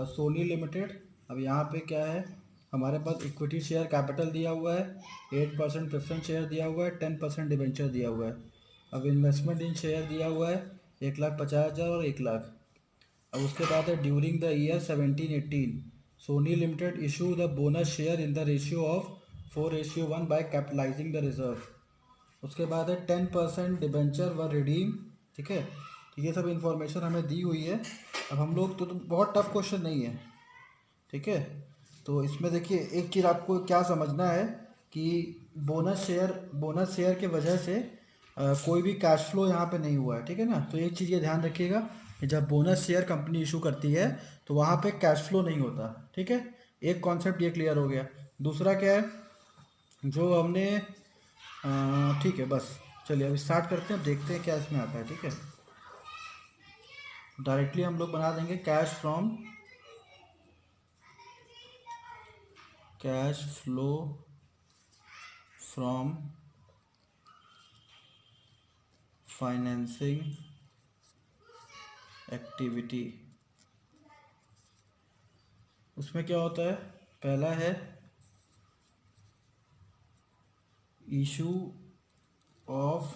Soni limited. अब यहाँ पे क्या है, हमारे पास इक्विटी शेयर कैपिटल दिया हुआ है, 8% प्रेफरेंस शेयर दिया हुआ है, 10% डिबेंचर दिया हुआ है। अब इन्वेस्टमेंट इन शेयर दिया हुआ है 1,50,000 और 1,00,000। अब उसके बाद है during the year 17-18 Sony limited issue the bonus share in the ratio of 4:1 by capitalizing the reserve. उसके बाद है 10% डिबेंचर व रिडीम। ठीक है, तो ये सब इंफॉर्मेशन हमें दी हुई है। अब हम लोग तो बहुत टफ क्वेश्चन नहीं है। ठीक है, तो इसमें देखिए एक चीज़ आपको क्या समझना है कि बोनस शेयर के वजह से कोई भी कैश फ्लो यहाँ पे नहीं हुआ है। ठीक है ना, तो एक चीज़ ये ध्यान रखिएगा कि जब बोनस शेयर कंपनी इशू करती है तो वहाँ पे कैश फ्लो नहीं होता। ठीक है, एक कॉन्सेप्ट ये क्लियर हो गया। दूसरा क्या है जो हमने ठीक है, बस चलिए अब स्टार्ट करते हैं, अब देखते हैं क्या इसमें आता है। ठीक है, डायरेक्टली हम लोग बना देंगे cash flow from financing activity. उसमें क्या होता है, पहला है issue of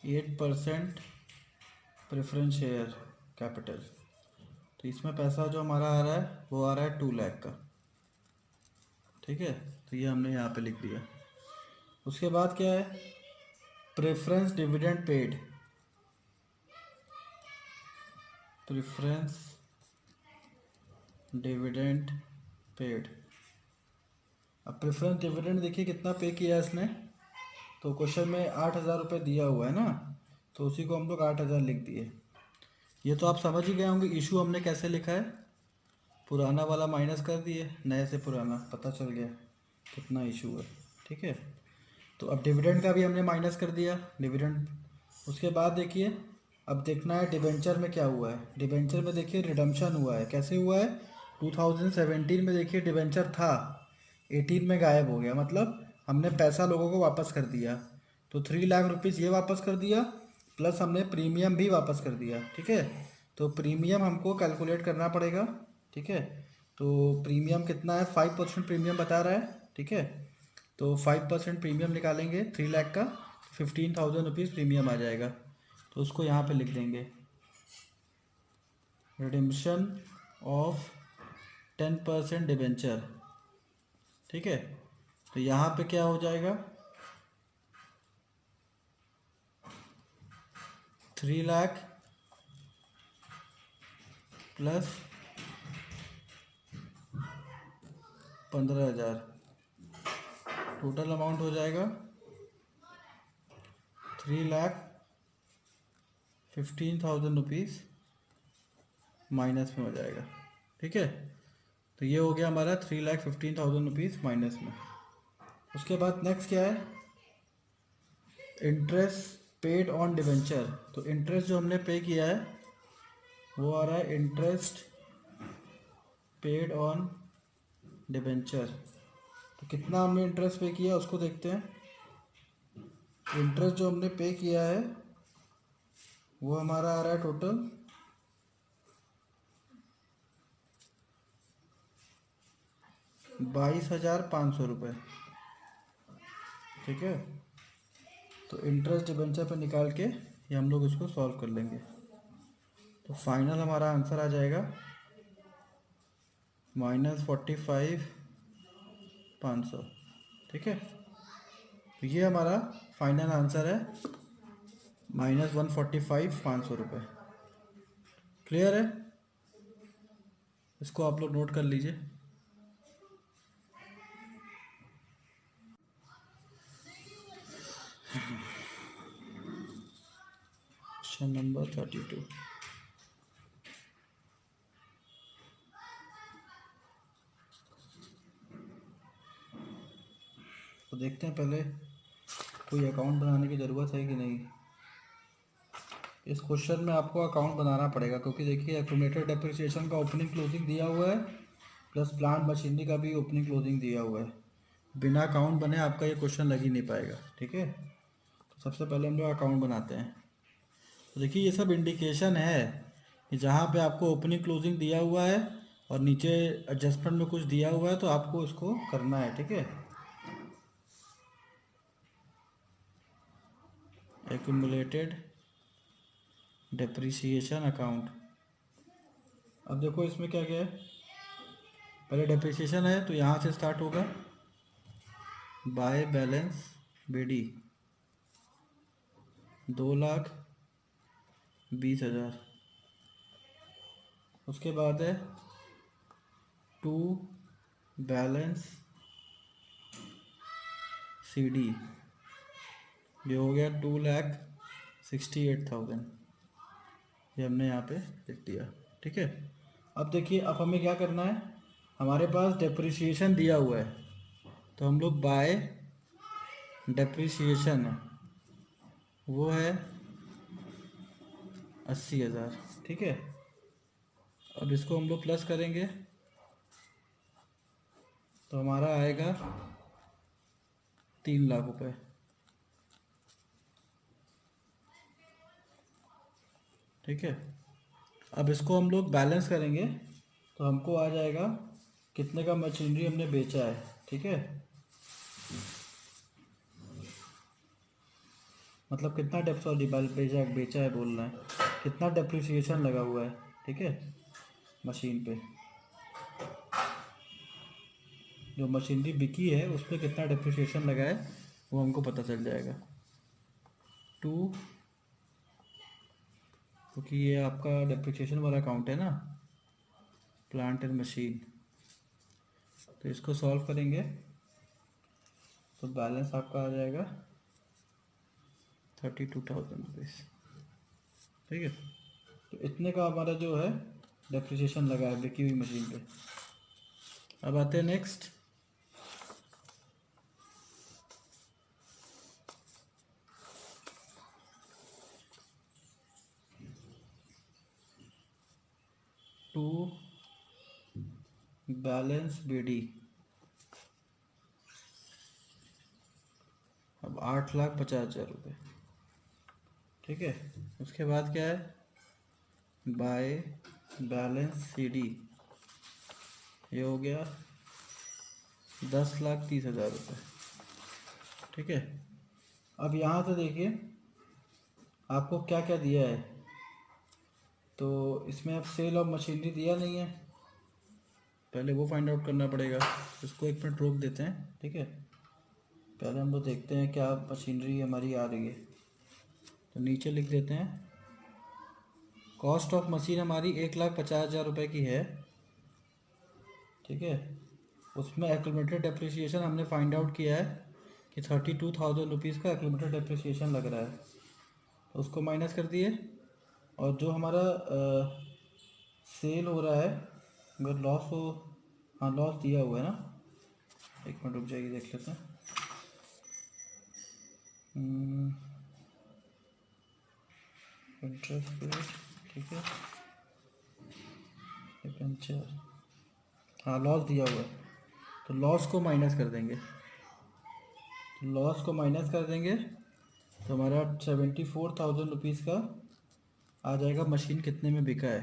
8% preference share capital. तो इसमें पैसा जो हमारा आ रहा है वो आ रहा है 2,00,000 का। ठीक है, तो ये हमने यहाँ पे लिख दिया। उसके बाद क्या है, preference dividend paid. Preference dividend paid. अब प्रेफरेंस डिविडेंड देखिए कितना पे किया है इसने, तो क्वेश्चन में 8,000 रुपये दिया हुआ है ना, तो उसी को हम लोग 8,000 लिख दिए। ये तो आप समझ ही गए होंगे इशू हमने कैसे लिखा है, पुराना वाला माइनस कर दिए, नए से पुराना पता चल गया कितना इशू है। ठीक है, तो अब डिविडेंड का भी हमने माइनस कर दिया डिविडेंड। उसके बाद देखिए अब देखना है डिबेंचर में क्या हुआ है। डिबेंचर में देखिए रिडम्पशन हुआ है, कैसे हुआ है, 2017 में देखिए डिबेंचर था, 18 में गायब हो गया, मतलब हमने पैसा लोगों को वापस कर दिया। तो 3,00,000 रुपीज़ ये वापस कर दिया, प्लस हमने प्रीमियम भी वापस कर दिया। ठीक है, तो प्रीमियम हमको कैलकुलेट करना पड़ेगा। ठीक है, तो प्रीमियम कितना है, 5% प्रीमियम बता रहा है। ठीक है, तो 5% प्रीमियम निकालेंगे 3,00,000 का, 15,000 रुपीज़ प्रीमियम आ जाएगा। तो उसको यहाँ पे लिख देंगे रिडिम्पशन ऑफ 10% डिबेंचर। ठीक है, तो यहाँ पे क्या हो जाएगा, 3,00,000 प्लस 15,000, टोटल अमाउंट हो जाएगा 3,15,000 रुपीज़ माइनस में हो जाएगा। ठीक है, तो ये हो गया हमारा 3,15,000 रुपीज़ माइनस में। उसके बाद नेक्स्ट क्या है, इंटरेस्ट पेड ऑन डिवेंचर। तो इंटरेस्ट जो हमने पे किया है वो आ रहा है इंटरेस्ट पेड ऑन डिवेंचर। तो कितना हमने इंटरेस्ट पे किया उसको देखते हैं। इंटरेस्ट जो हमने पे किया है वो हमारा आ रहा है टोटल 22,500 रुपये। ठीक है, तो इंटरेस्ट डिबेंचर पे निकाल के ये हम लोग इसको सॉल्व कर लेंगे, तो फाइनल हमारा आंसर आ जाएगा -45,500। ठीक है, तो ये हमारा फाइनल आंसर है -145,500 रुपये। क्लियर है, इसको आप लोग नोट कर लीजिए। Question number 32। तो देखते हैं पहले कोई अकाउंट बनाने की ज़रूरत है कि नहीं। इस क्वेश्चन में आपको अकाउंट बनाना पड़ेगा, क्योंकि देखिए एक्यूमुलेटेड डेप्रिसिएशन का ओपनिंग क्लोजिंग दिया हुआ है, प्लस प्लांट मशीनरी का भी ओपनिंग क्लोजिंग दिया हुआ है। बिना अकाउंट बने आपका ये क्वेश्चन लग ही नहीं पाएगा। ठीक है, तो सबसे पहले हम लोग अकाउंट बनाते हैं। तो देखिए ये सब इंडिकेशन है, जहाँ पे आपको ओपनिंग क्लोजिंग दिया हुआ है और नीचे एडजस्टमेंट में कुछ दिया हुआ है तो आपको इसको करना है, ठीक है। Accumulated depreciation account. अब देखो इसमें क्या क्या है। पहले डेप्रिसिएशन है तो यहाँ से स्टार्ट होगा, बाय बैलेंस बीडी 2,20,000। उसके बाद है टू बैलेंस सीडी, ये हो गया 2,68,000। ये हमने यहाँ पे लिख दिया, ठीक है। अब देखिए अब हमें क्या करना है, हमारे पास डेप्रिसिएशन दिया हुआ है तो हम लोग बाय डेप्रिसिएशन है वो है 80,000, ठीक है। अब इसको हम लोग प्लस करेंगे तो हमारा आएगा 3,00,000 रुपये, ठीक है। अब इसको हम लोग बैलेंस करेंगे तो हमको आ जाएगा कितने का मशीनरी हमने बेचा है, ठीक है। मतलब कितना सॉरी बेचा है बोलना है, कितना डेप्रिसिएशन लगा हुआ है, ठीक है, मशीन पे। जो मशीनरी बिकी है उस पर कितना डेप्रिसिएशन लगा है वो हमको पता चल जाएगा। टू, क्योंकि ये आपका डेप्रिसिएशन वाला अकाउंट है ना, प्लांट एंड मशीन, तो इसको सॉल्व करेंगे तो बैलेंस आपका आ जाएगा 32,000 रुपीज़, ठीक है। तो इतने का हमारा जो है डेप्रिसिएशन लगा है बिकी हुई मशीन पे। अब आते हैं नेक्स्ट, टू बैलेंस बीडी। अब 8,50,000 रुपये, ठीक है। उसके बाद क्या है, बाय बैलेंस सीडी, ये हो गया 10,30,000 रुपये, ठीक है। अब यहाँ से देखिए आपको क्या क्या दिया है, तो इसमें अब सेल ऑफ मशीनरी दिया नहीं है, पहले वो फाइंड आउट करना पड़ेगा। इसको एक मिनट रोक देते हैं, ठीक है। पहले हम लोग देखते हैं क्या मशीनरी हमारी आ रही है, तो नीचे लिख देते हैं कॉस्ट ऑफ मशीन हमारी 1,50,000 रुपये की है, ठीक है। उसमें एक्यूमुलेटेड डेप्रिसिएशन हमने फाइंड आउट किया है कि 32,000 रुपीज़ का एक्यूमुलेटेड डेप्रिसिएशन लग रहा है, तो उसको माइनस कर दिए। और जो हमारा सेल हो रहा है, अगर लॉस हो, हाँ लॉस दिया हुआ है ना, एक मिनट रुक जाइए देख लेते हैं। इंटरेस्ट पेड, ठीक है, डिबेंचर, हाँ लॉस दिया हुआ है तो लॉस को माइनस कर देंगे, तो लॉस को माइनस कर देंगे तो हमारा 74,000 रुपीज़ का आ जाएगा मशीन कितने में बिका है,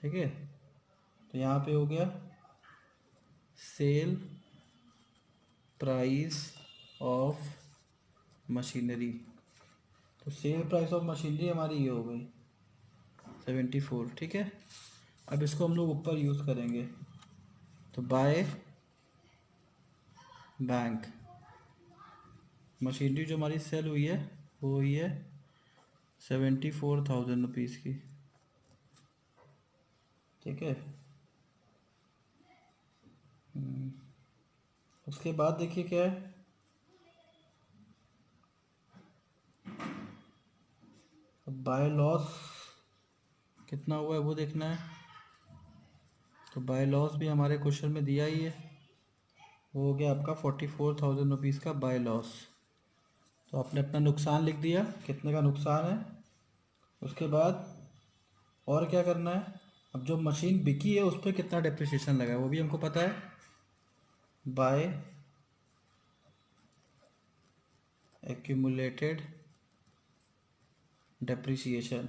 ठीक है। तो यहाँ पे हो गया सेल प्राइस ऑफ मशीनरी, तो सेल प्राइस ऑफ मशीनरी हमारी ये हो गई 74, ठीक है। अब इसको हम लोग ऊपर यूज़ करेंगे तो बाय बैंक, मशीनरी जो हमारी सेल हुई है वो हुई है 74,000 रुपीज़ की, ठीक है। उसके बाद देखिए क्या है, बाय लॉस कितना हुआ है वो देखना है, तो बाय लॉस भी हमारे क्वेश्चन में दिया ही है, वो हो गया आपका 44,000 रुपीज़ का बाय लॉस। तो आपने अपना नुकसान लिख दिया कितने का नुकसान है। उसके बाद और क्या करना है, अब जो मशीन बिकी है उस पर कितना डेप्रिसिएशन लगा है वो भी हमको पता है, बाय एक्यूमुलेटेड डेप्रिसिएशन,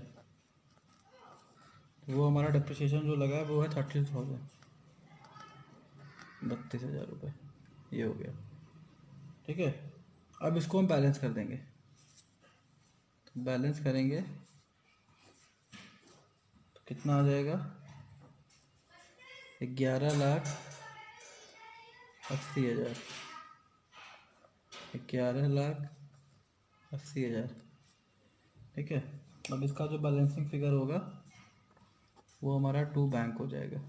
वो हमारा डिप्रिसिएशन जो लगा है वो है 30,000, 32,000 रुपये। ये हो गया, ठीक है। अब इसको हम बैलेंस कर देंगे, तो बैलेंस करेंगे तो कितना आ जाएगा, 11,80,000, 11,80,000, ठीक है। अब इसका जो बैलेंसिंग फिगर होगा वो हमारा टू बैंक हो जाएगा।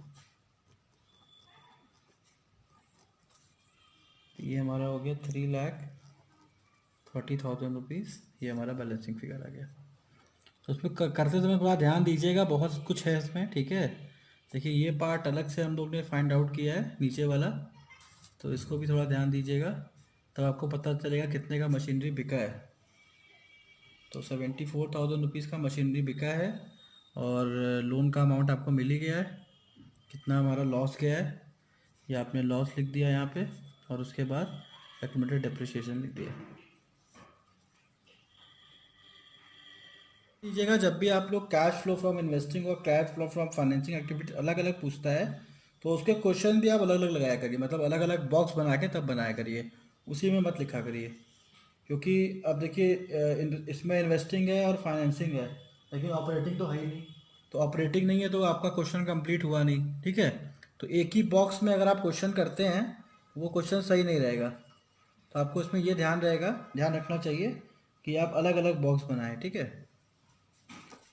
ये हमारा हो गया 3,30,000 रुपीज़, ये हमारा बैलेंसिंग फिगर आ गया। तो उसमें करते समय थोड़ा ध्यान दीजिएगा, बहुत कुछ है इसमें, ठीक है। देखिए ये पार्ट अलग से हम लोग ने फाइंड आउट किया है, नीचे वाला, तो इसको भी थोड़ा ध्यान दीजिएगा, तब आपको पता चलेगा कितने का मशीनरी बिका है। तो 74,000 रुपीज़ का मशीनरी बिका है, और लोन का अमाउंट आपको मिल ही गया है। कितना हमारा लॉस गया है, ये आपने लॉस लिख दिया यहाँ पे, और उसके बाद एक्यूमुलेटेड डेप्रिसिएशन लिख दिया। लीजिएगा, जब भी आप लोग कैश फ्लो फ्रॉम इन्वेस्टिंग और cash flow from financing activity अलग अलग पूछता है, तो उसके क्वेश्चन भी आप अलग अलग लगाया करिए, मतलब अलग अलग बॉक्स बना के तब बनाया करिए, उसी में मत लिखा करिए। क्योंकि अब देखिए इसमें इन्वेस्टिंग है और फाइनेंसिंग है, लेकिन ऑपरेटिंग तो है ही नहीं। तो ऑपरेटिंग नहीं है तो आपका क्वेश्चन कंप्लीट हुआ नहीं, ठीक है। तो एक ही बॉक्स में अगर आप क्वेश्चन करते हैं तो वो क्वेश्चन सही नहीं रहेगा। तो आपको इसमें ये ध्यान रखना चाहिए कि आप अलग अलग बॉक्स बनाएं, ठीक है।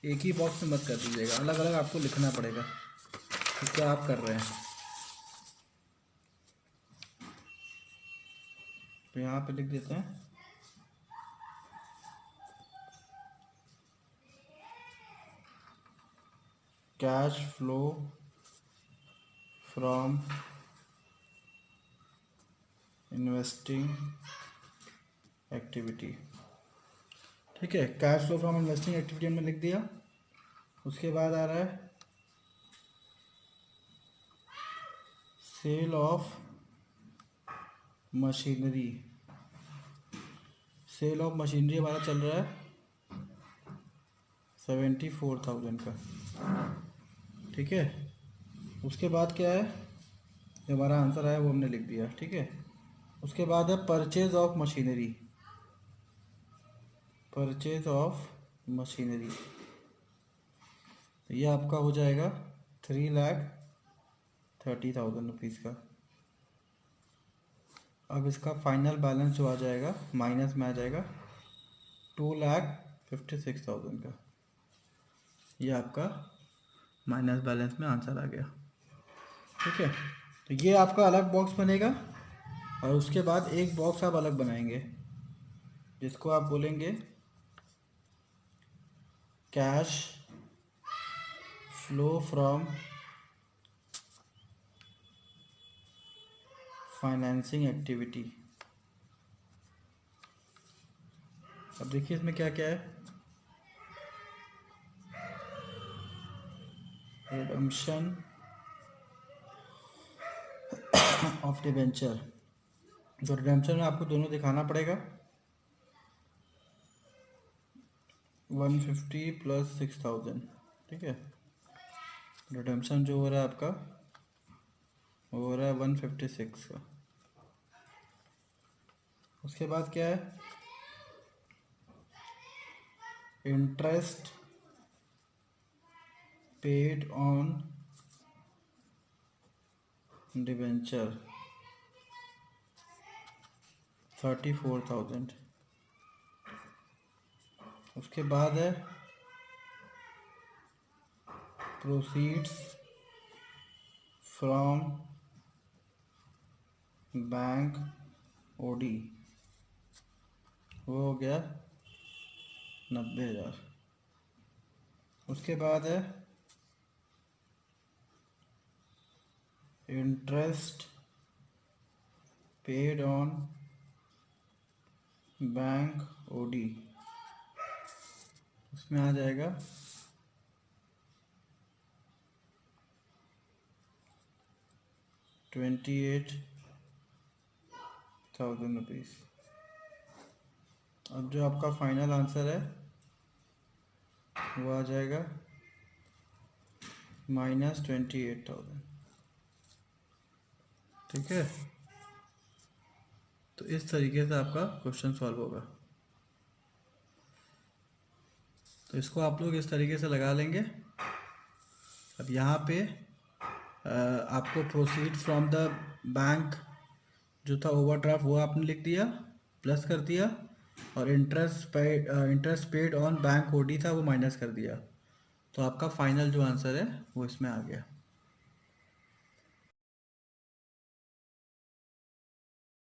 एक ही बॉक्स में मत कर दीजिएगा, अलग अलग आपको लिखना पड़ेगा कि क्या आप कर रहे हैं। तो यहाँ पे लिख देते हैं cash flow from investing activity, ठीक है। Cash flow from investing activity हमने लिख दिया। उसके बाद आ रहा है sale of machinery. Sale of machinery हमारा चल रहा है 74,000 का, ठीक है। उसके बाद क्या है, जो हमारा आंसर आया वो हमने लिख दिया, ठीक है। उसके बाद है purchase of machinery, purchase of machinery, तो ये आपका हो जाएगा 3,30,000 रुपीज़ का। अब इसका फाइनल बैलेंस जो आ जाएगा माइनस में आ जाएगा 2,56,000 का। ये आपका माइनस बैलेंस में आंसर आ गया, ठीक है। तो ये आपका अलग बॉक्स बनेगा, और उसके बाद एक बॉक्स आप अलग बनाएंगे जिसको आप बोलेंगे cash flow from financing activity. अब देखिए इसमें क्या क्या है, रिडम्पशन ऑफ डिबेंचर। तो रिडम्पशन में आपको दोनों दिखाना पड़ेगा, 150 प्लस 6,000, ठीक है। रिडम्पशन जो हो रहा है आपका वो हो रहा है 156 का। उसके बाद क्या है, इंटरेस्ट पेड ऑन डिबेंचर 34,000। उसके बाद है प्रोसीड्स फ्रॉम बैंक ओडी, वो हो गया 90,000। उसके बाद है interest paid on bank OD, उसमें आ जाएगा 28,000 रुपीज़। अब जो आपका फाइनल आंसर है वो आ जाएगा -28,000। ठीक है, तो इस तरीके से आपका क्वेश्चन सॉल्व होगा। तो इसको आप लोग इस तरीके से लगा लेंगे। अब यहाँ पे आपको प्रोसीड फ्रॉम द बैंक जो था ओवरड्राफ्ट वो आपने लिख दिया, प्लस कर दिया, और interest paid on bank OD था वो माइनस कर दिया। तो आपका फाइनल जो आंसर है वो इसमें आ गया।